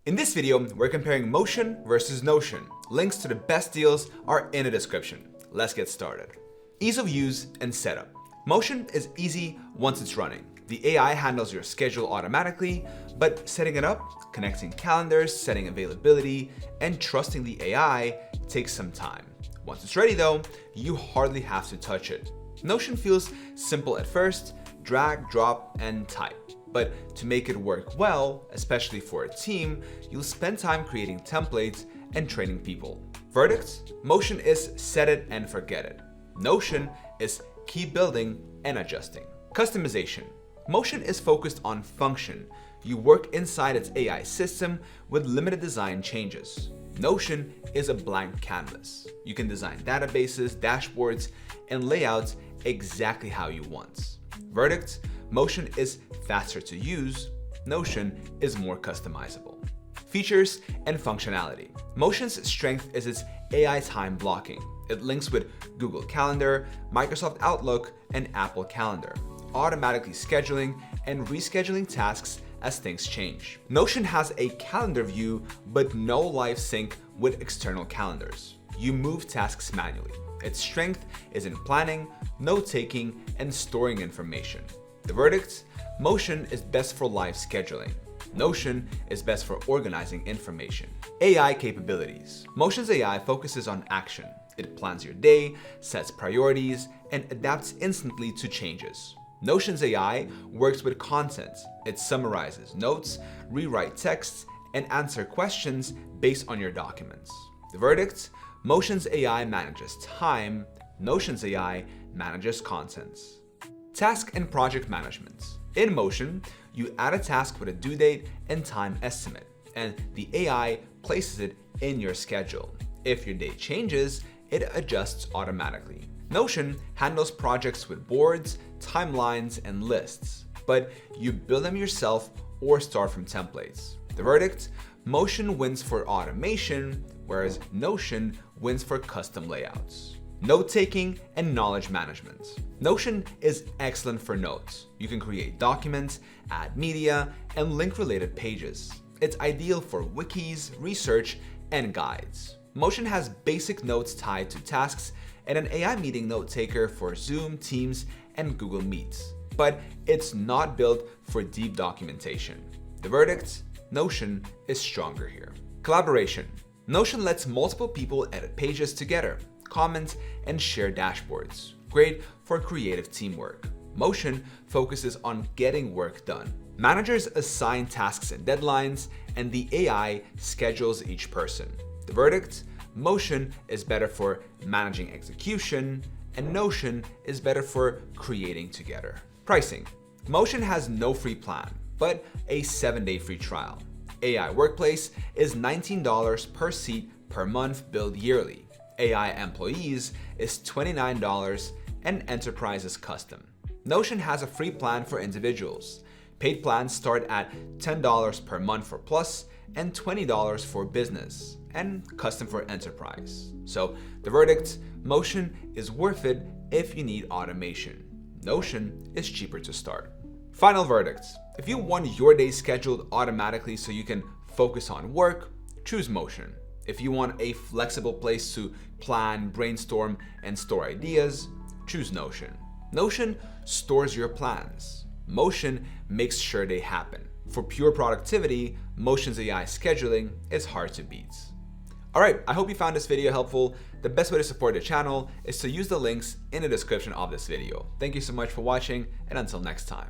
In this video, we're comparing Motion versus Notion. Links to the best deals are in the description. Let's get started. Ease of use and setup. Motion is easy once it's running. The AI handles your schedule automatically, but setting it up, connecting calendars, setting availability, and trusting the AI takes some time. Once it's ready though, you hardly have to touch it. Notion feels simple at first, drag, drop, and type. But to make it work well, especially for a team, you'll spend time creating templates and training people. Verdict? Motion is set it and forget it. Notion is keep building and adjusting. Customization. Motion is focused on function. You work inside its AI system with limited design changes. Notion is a blank canvas. You can design databases, dashboards, and layouts exactly how you want. Verdict? Motion is faster to use. Notion is more customizable. Features and functionality. Motion's strength is its AI time blocking. It links with Google Calendar, Microsoft Outlook, and Apple Calendar, automatically scheduling and rescheduling tasks as things change. Notion has a calendar view, but no live sync with external calendars. You move tasks manually. Its strength is in planning, note-taking, and storing information. The verdict? Motion is best for live scheduling. Notion is best for organizing information. AI capabilities. Motion's AI focuses on action. It plans your day, sets priorities, and adapts instantly to changes. Notion's AI works with content. It summarizes notes, rewrite texts, and answer questions based on your documents. The verdict? Motion's AI manages time. Notion's AI manages contents. Task and project management. In Motion, you add a task with a due date and time estimate, and the AI places it in your schedule. If your date changes, it adjusts automatically. Notion handles projects with boards, timelines, and lists, but you build them yourself or start from templates. The verdict? Motion wins for automation, whereas Notion wins for custom layouts. Note-taking and knowledge management. Notion is excellent for notes. You can create documents, add media, and link related pages. It's ideal for wikis, research, and guides. Motion has basic notes tied to tasks and an AI meeting note taker for Zoom, Teams, and Google Meets. But it's not built for deep documentation. The verdict? Notion is stronger here. Collaboration. Notion lets multiple people edit pages together, comment, and share dashboards. Great for creative teamwork. Motion focuses on getting work done. Managers assign tasks and deadlines, and the AI schedules each person. The verdict? Motion is better for managing execution, and Notion is better for creating together. Pricing. Motion has no free plan, but a 7-day free trial. AI Workplace is $19 per seat per month billed yearly. AI Employees is $29, and Enterprise is custom. Notion has a free plan for individuals. Paid plans start at $10 per month for Plus and $20 for Business, and custom for Enterprise. So the verdict? Motion is worth it if you need automation. Notion is cheaper to start. Final verdict. If you want your day scheduled automatically so you can focus on work, choose Motion. If you want a flexible place to plan, brainstorm, and store ideas, choose Notion. Notion stores your plans. Motion makes sure they happen. For pure productivity, Motion's AI scheduling is hard to beat. Alright, I hope you found this video helpful. The best way to support the channel is to use the links in the description of this video. Thank you so much for watching, and until next time.